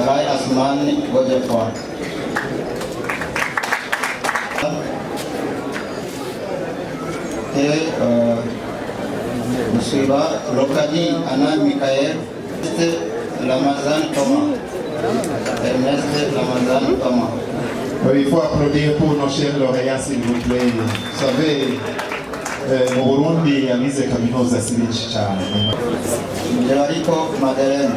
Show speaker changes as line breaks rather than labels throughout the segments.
Rai Asmani Godefroy. Et le suivant, Lokadi Anna Michael, Lamazan Thomas. Ernest Lamazan Thomas.
Il faut applaudir pour nos chers lauréats, s'il vous plaît. Vous savez, mu Burundi abize kaminuza si benshi cyane.
Gerardo Madeleine.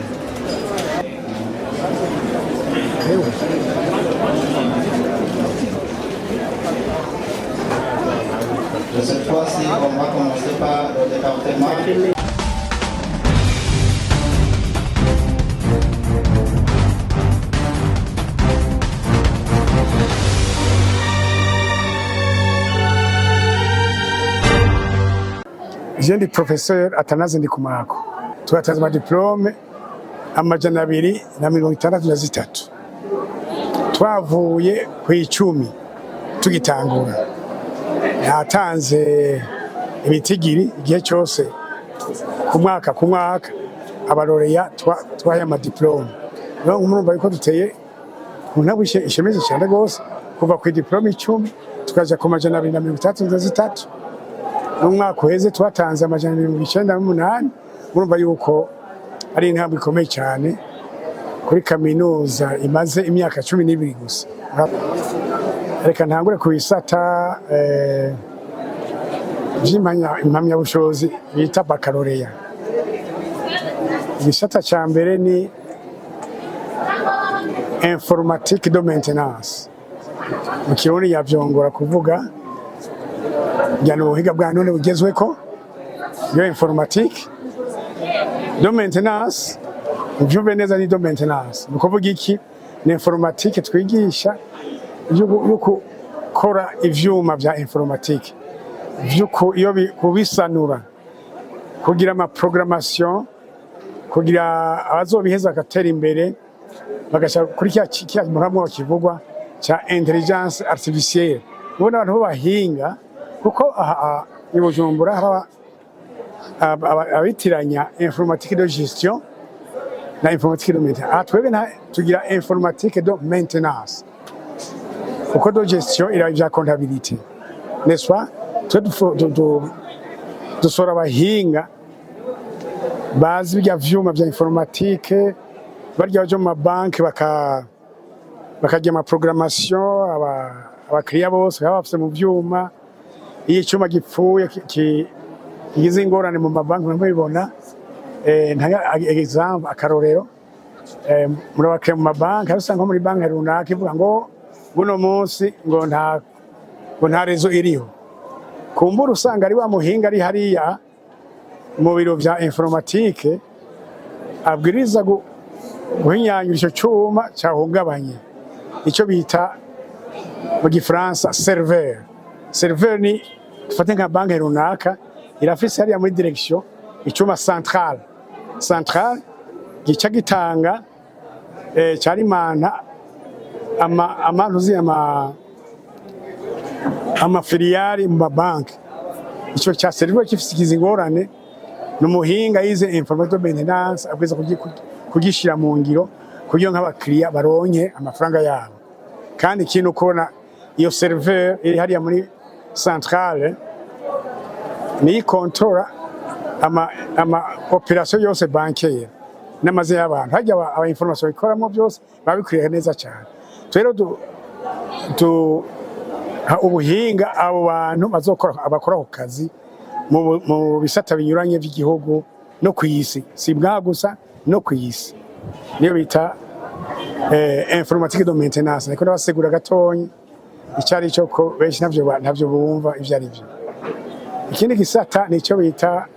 Cette fois-ci, on va commencer par le département.
Je ndi professeur Atanaze Ndikumako. Twatanze amadiplome amajana 263. Twavuye ku 10 tugitangura. Natanze ibitigiri igihe cyose ku mwaka abaroreya twaye amadiplome. No umurumva yuko duteye unabwishe ishemeze cyane gose kuva ku diplome 10 tukaja ku majana 263. N'umwaka uheze twatanze amajana 98. Murumva yuko ari intambwe ikomeye cyane kuri kaminuza imaze imyaka 12 gusa. Reka ntangure ku bisata impamya bushobozi bita baccalauréat. Igisata cya mbere ni informatique de maintenance. Mu kirundi yavyongora kuvuga njyana ubuhinga bwa none bugezweko yo informatique de maintenance. Ubyumve neza ni de maintenance ni kuvuga iki? Ni informatique twigisha yuko kora ivyuma vya informatique vyuko iyo kubisanura kugira ama programmation kugira abazobiheza gatera imbere bagasha kuri cya muramwo kivugwa cha intelligence artificielle. Ubona abantu bahinga kuko i Bujumbura haba abitiranya informatique de gestion na informatique de maintenance. Twebwe tugira informatique de maintenance kuko de gestion ira comptabilité, n'est-ce pas? Dusora abahinga bazi bya vyuma vya informatique barya baje mu mabanki bakajya ama programmation abakiriya bose bafite mu vyuma. Iyo cyuma gipfuye kigize ingorane mu mabanki mubibona. Nta example akarorero muri abakiriya mu mabanki usanga muri banki runaka ivuga ngo buno munsi ngo nta rezo iriho. Kumbura usanga ari wa muhinga ari hariya mu biro vya informatique abwiriza guhinyanyura icyo cyuma cyahungabanye. Icyo bita mu gifaransa serveur. Serveur ni tufate nka banki runaka irafise hariya muri direction icyuma central gica gitanga cyarimana amafiliyari mu mabanki. Icyo cya serivisi gifite ingorane n'umuhinga yize information maintenance abwiza kugishira mu ngiro kugira nk'abakiriya baronke amafaranga yabo. Kandi ikintu kubona iyo serveur iri hariya muri centrale ni contrôle ama operation yose bancaire n'amaze y'abantu hajya aba information ikoramo byose babikwiriye neza cyane. Rero ubuhinga abo bantu bazokora abakora ku kazi mu bisata binyuranye by'igihugu no kwisi, si bwa gusa no kwisi. Niyo bita informatique de maintenance. Niko ndabasegura gatonyi icyari cyo ko benshi navyo bumva ivyo ari byo. Ikindi gisata nicyo bita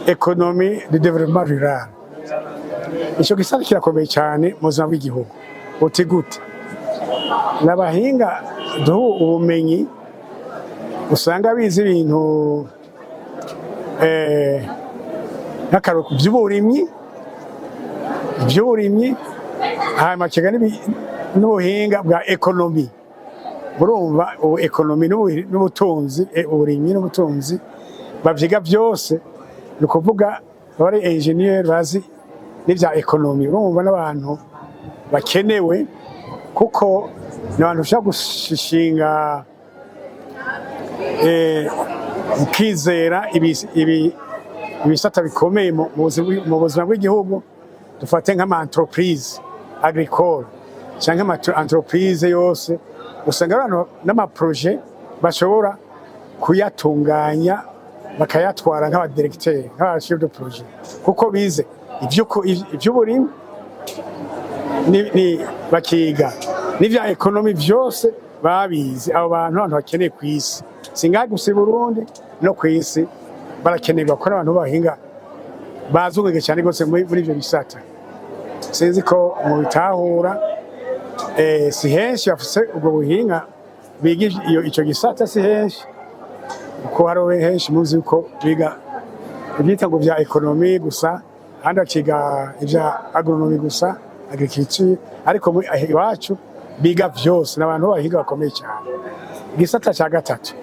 économie de développement rural. Icyo gisata kirakomeye cyane mu buzima bw'igihugu. Uti gute? N'abahinga duhu ubumenyi usanga bizi ibintu n'akaro by'uburimyi hanyuma kigani n'ubuhinga bwa ekonomi. Burumva ekonomi n'ubutunzi, uburimyi n'ubutunzi bavyiga byose. Ni kuvuga bari engineer bazi n'ivya ekonomi. Urumva n'abantu bakenewe kuko n'abantu bashaka gushinga ukizera ibisata bikomeye mu buzima bw'igihugu. Dufate nk'ama entreprise agricole cyangwa ama entreprise yose, usanga abantu n'amaproje bashobora kuyatunganya bakayatwara nk'abadirecteur, nk'abachef de projet, kuko bize iby'uburimyi ni bakiga n'ivya ekonomi byose babizi. Abo bantu bakeneye ku isi, singahe gusa i Burundi no ku isi barakenerwa, ko abantu bahinga bazungege cyane gose muri ibyo bisata. Sinzi ko mu bitahura si henshi bafise ubwo buhinga biga icyo gisata, si henshi kuko hariho henshi muzi ko biga ibyita ngo bya ekonomi gusa, ahandi bakiga ibya agronomi gusa, agriculture, ariko iwacu biga byose n'abantu bahiga bakomeye cyane. Igisata cya gatatu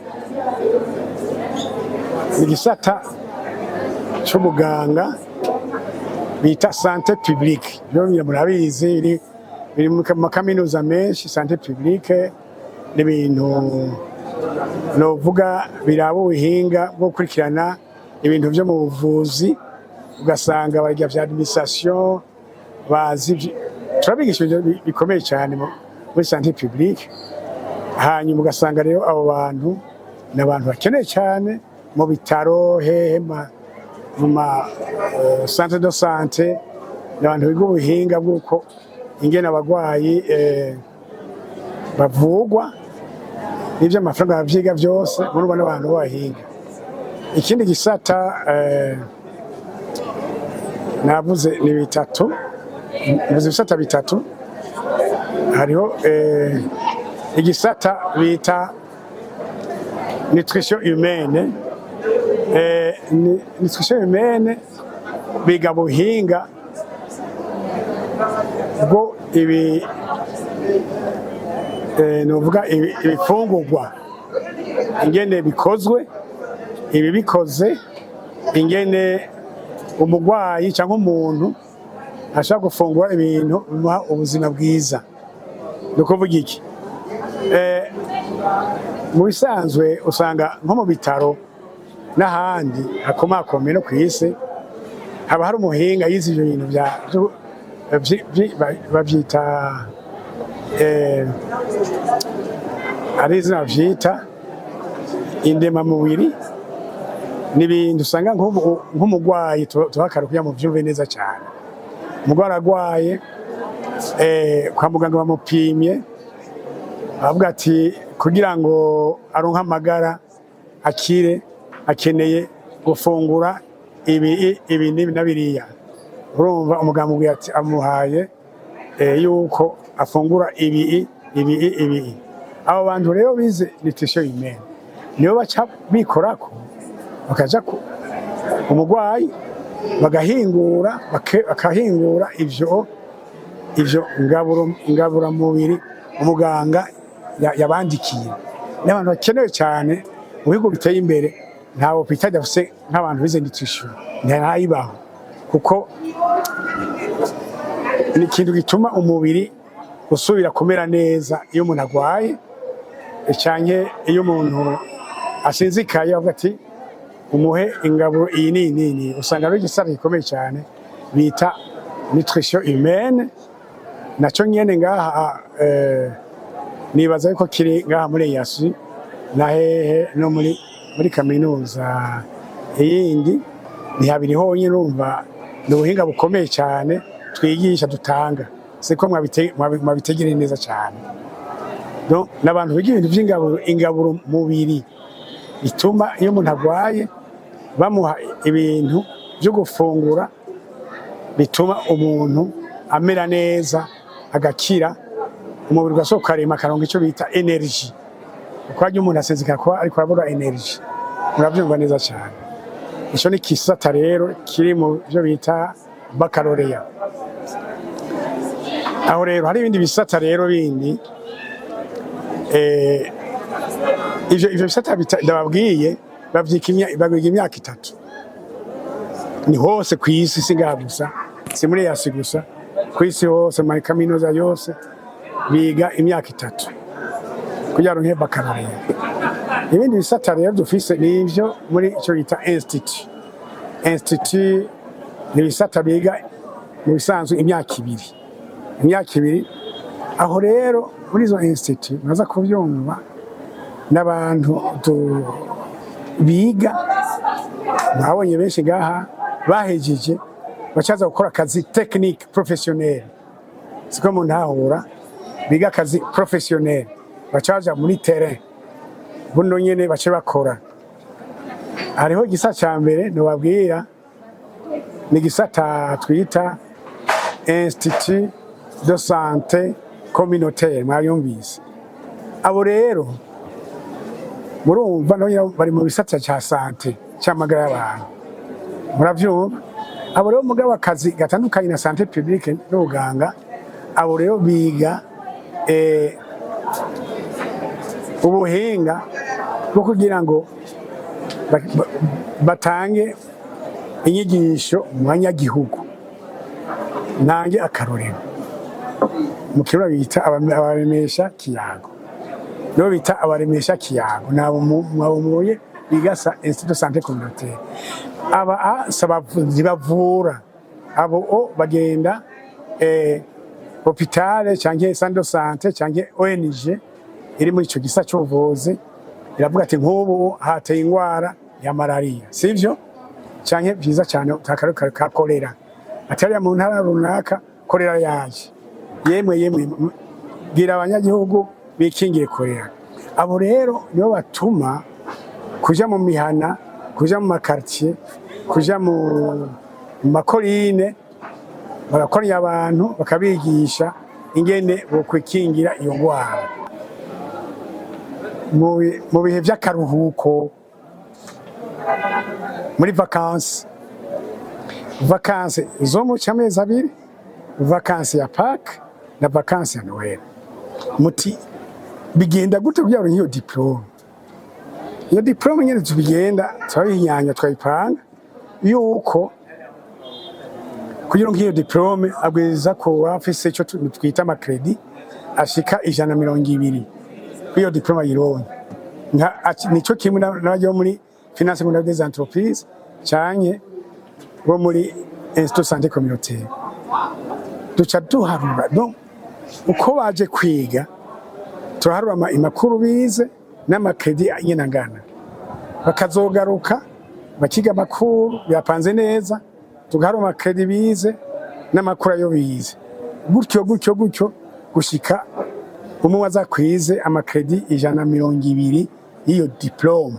ni igisata cy'ubuganga bita santé publique. Byo murabizi biri mu makaminuza menshi. Santé publique ni ibintu novuga biraba ubuhinga bwo gukurikirana ibintu byo mu buvuzi, ugasanga barya bya administration bazi. Turabigisha bikomeye cyane muri santé publique. Hanyuma ugasanga rero abo bantu ni abantu bakeneye cyane mu bitaro, hehe mu ma centre de santé, n'abantu biga ubuhinga bw'uko ingene abagwayi bavugwa, n'ibyo amafaranga bavyiga byose murubona abantu bahinga. Ikindi gisata navuze ni bitatu, muzi bisata bitatu. Hariho igisata bita nutrition humaine. Nutrition humaine biga buhinga bwo novuga ibifungurwa, ingene bikozwe, bikoze, ingene umugwayi cyangwa umuntu ashaka gufungura ibintu bimuha ubuzima bwiza. Nukuvuga iki? Mu bisanzwe usanga nko mu bitaro n'ahandi hakomakomeye no ku isi haba hari umuhinga yize ibyo bintu babyita ari izina babyita indemamubiri. N'ibintu usanga nk'umugwayi tuhakara kugira mu byumve neza cyane. Umugwayi aragwaye, kwa muganga bamupimye, bavuga ati kugira ngo aronke amagara akire akeneye gufungura ibi na biriya. Urumva umuganga ati amuhaye yuko afungura ibi. Abo bantu rero bize nutrition humaine niyo baca bikorako, bakaja umugwayi bakahingura ivyo ngaburamubiri umuganga yabandikiye. N'abantu bakenewe cyane mu bihugu biteye imbere. Nta hôpital dafise nk'abantu bize nutrition, ntayibaho, kuko ni ikintu gituma umubiri usubira kumera neza iyo umuntu agwaye, cyane iyo umuntu asinzikaye avuga ati umuhe ingaburo iyi nini. Usanga ari igisata gikomeye cyane bita nutrition humaine. Nacyo nyene ngaha nibaza yuko kiri ngaha muri yasi na hehe no muri kaminuza yindi ni habiri honyine. Urumva ni ubuhinga bukomeye cyane twigisha dutanga, siko mwabitegereye neza cyane. N'abantu biga ibintu by'ingaburo mubiri bituma iyo umuntu agwaye bamuha ibintu byo gufungura bituma umuntu amera neza, agakira, umubiri ugasohoka karema akaronka icyo bita energy. Kuko iyo umuntu asenzeka kuba ariko arabura energy, murabyumva neza cyane. Icyo ni kisata rero kiri mu byo bita baccalauréat. Aho rero hari ibindi bisata rero bindi, ivyo bisata ndababwiye babiga imyaka 3. Ni hose ku isi, singaha gusa, si muri yasi gusa. kw'isi hose mu kaminuza yose biga imyaka 3 kugira ngo bakalaureat. Ibindi bisata rero dufise nivyo muri ico bita institut ni bisata biga mu bisanzwe imyaka 2 aho rero muri izo institut naza kubyumva n'abantu biga nabonye benshi gaha bahejeje bacaza gukora akazi technique professionnel siko mu ntahura biga akazi professionnel bacaja muri terrain buno nyene bace bakora. Hariho igisata ca mbere nobabwira ni gisata twita Institut de Santé Communautaire mwayumvise. Abo rero murumva no bari mu bisata ca santé cy'amagara y'abantu muravyumva. Abo rero mugabo akazi gatandukanye na santé publique n'ubuganga. Abo rero biga ubuhinga bwo kugira ngo batange inyigisho mu banyagihugu. Nange akarorero mu kirundi bita abaremesha kiyago, no bita abaremesha kiyago nabo mwabumuye bigasa Institut de Santé Communautaire. Aba sabavuzi bavura abo bagenda hôpital canke centre de santé canke ONG iri muri ico gisa cy'ubuvuzi iravuga ati nk'ubu hateye ingwara ya malaria sivyo canke byiza cyane utakaruka ka kolera atari mu ntara runaka kolera yaje yemwe gira abanyagihugu bikingiye kolera. Abo rero nibo batuma kuja mu mihana, kuja mu makartier, kuja mu makorine bagakoranya abantu bakabigisha ingene bo kwikingira iyo ngwara. Mu bihe by'akaruhuko muri vacances zo mu cyamezi 2, vacances ya Pâques na vacances ya Noël. Muti bigenda gute kugira ngo iyo diplome? Iyo diplome nyene tubigenda twayinyanya twayipanga yuko kugira ngo iyo diplome abweza ko afise ico twita ama credit ashika 120. Iyo diploma yironye nico kimwe n'abaje muri finance mondiale des entreprises cyanye bo muri Institut de Santé Communautaire. Duca duharura donc uko baje kwiga turaharura imakuru bize n'amakredi yenangana bakazogaruka bakiga amakuru yapanze neza tugaharura amakredi bize n'amakuru ayo bize gutyo gushika umwe azakwize amakredi 120 iyo diplome.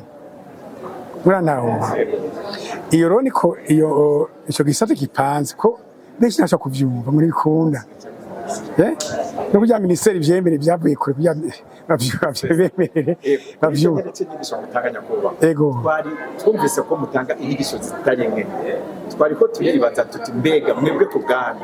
Muranaho iyo roniko iyo ico gisata gipanze ko benshi nasha kuvyumva muri bikunda no kujya ministeri vyemere byavuye kure kujya bavyemerere bavyumva. Ego
twari twumvise ko mutanga inyigisho zitanye twari ko turibaza tuti mbega mwebwe ku bwanyu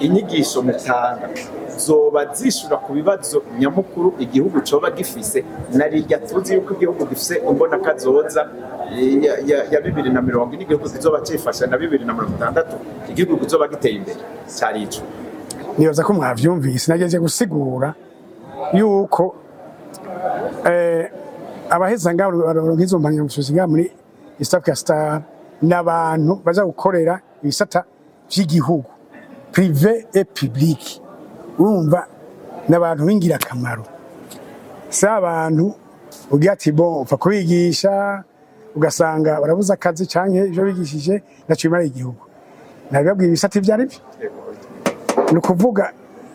inyigisho mutanga zoba zishura ku bibazo nyamukuru igihugu coba gifise narijya tuzi yuko igihugu gifise imbona kazoza ya 2020 n'igihugu kizoba cifasha na 2060 igihugu kizoba giteye imbere cyari ico.
Nibaza ko mwavyumvise nageje gusigura yuko abaheza ngabo ngizo mpanya mushuzinga muri East Africa Star n'abantu baza gukorera ibisata by'igihugu privé et public. Urumva n'abantu bingira akamaro si abantu ugira ati bon upfa kubigisha ugasanga barabuza akazi canke ivyo bigishije naco bimara igihugu. Nababwiye ibisata ivyari byo ni ukuvuga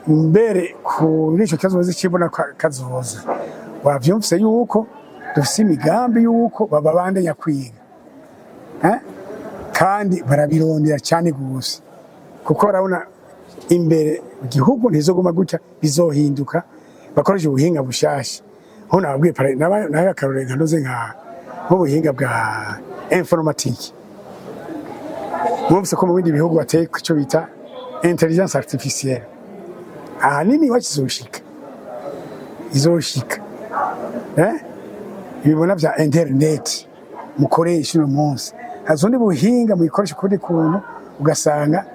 mbere kuri ico kibazo cy'ibona kazoza wavyumvise yuko dufise imigambi yuko baba bandanya kwiga kandi barabirondera cyane gose kuko barabona imbere igihugu ntizoguma gutya bizohinduka bakoresha ubuhinga bushasha. Ho nababwiye pare nayo akarore nkandoze nk'ubuhinga bwa informatique. Mwumvise ko mu bindi bihugu bateye icyo bita intelligence artificielle. Ahanini wakizoshika izoshika ibibona bya internet mukoresha uno munsi hazondi buhinga muyikoresha kuri kuntu ugasanga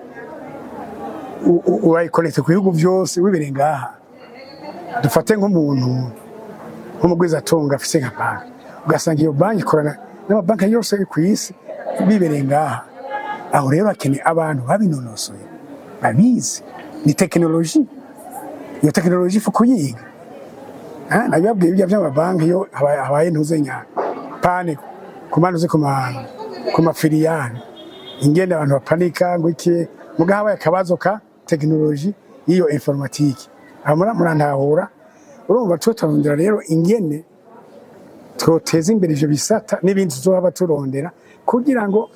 urayikonekite ku bihugu byose wibereye ngaha. Dufate nk'umuntu nk'umugwizatunga afise nka banki, ugasanga iyo banki ikorana n'amabanki yose ku isi bibereye ngaha. Aho rero hakeneye abantu babinonosoye babizi, ni tekinoloji. Iyo tekinoloji ifu kuyiga. Nabibabwiye ibyo by'amabanki iyo habaye ntuzenya pane kumanuze ku mafiliyari, ingene abantu bapanika ngo iki muga habaye akabazo ka tekinoloji y'iyo informatike. Murantahura, urumva tutarondera rero ingene twoteza imbere ivyo bisata n'ibindi tuzohaba turondera kugira ngo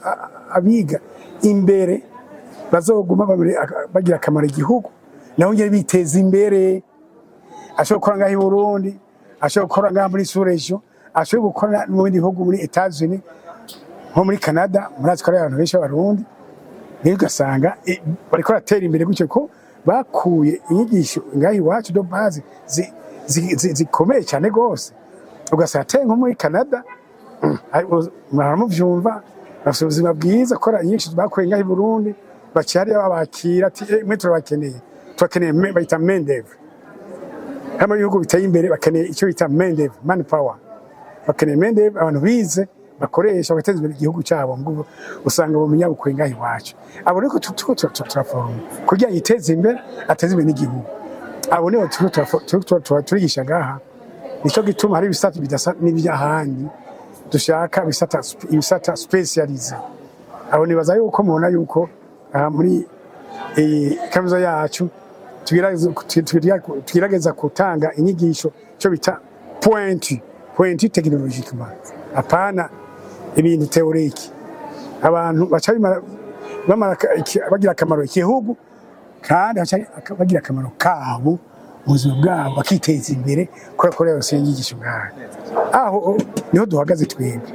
abiga imbere bazoguma bagira akamaro igihugu, naho ngere biteza imbere. Ashobora gukora ngaho i Burundi, ashobora gukora ngaho muri Surejo, ashobora gukora mu bindi bihugu muri Etats-Unis, nko muri Canada. Murazi ko ari abantu benshi b'Abarundi, rero ugasanga bariko baratera imbere gutyo ko bakuye inyigisho ngaho iwacu do base zikomeye cyane gose. Ugasanga ateye nko muri Canada, muramuvyumva, bafite ubuzima bwiza, kora inyigisho bakuye ngaho i Burundi, bacari babakira ati mwe turabakeneye, bayita main-d'œuvre. Hama ibihugu biteye imbere bakeneye icyo bita main-d'œuvre, manpower. Bakeneye main-d'œuvre, abantu bize bakoresha bagateza imbere igihugu cyabo. Ngo usanga bumenya bukuye ngaho iwacu. Abo rero tuko turaforma kugira yiteze imbere, ateze imbere n'igihugu. Abo nibo turigisha ngaha. Nico gituma hari ibisata bidasa n'ibyahandi dushaka ibisata specialize. Abo nibaza yuko mubona yuko muri kaminuza yacu tugerageza gutanga inyigisho cyo bita point technologiquement, apana ibintu teorike. Abantu baca bagira akamaro igihugu kandi bagira akamaro kabo mu buzima bwabo, bakiteza imbere kora yose inyigisho ngaha. Aho niho duhagaze twebwe.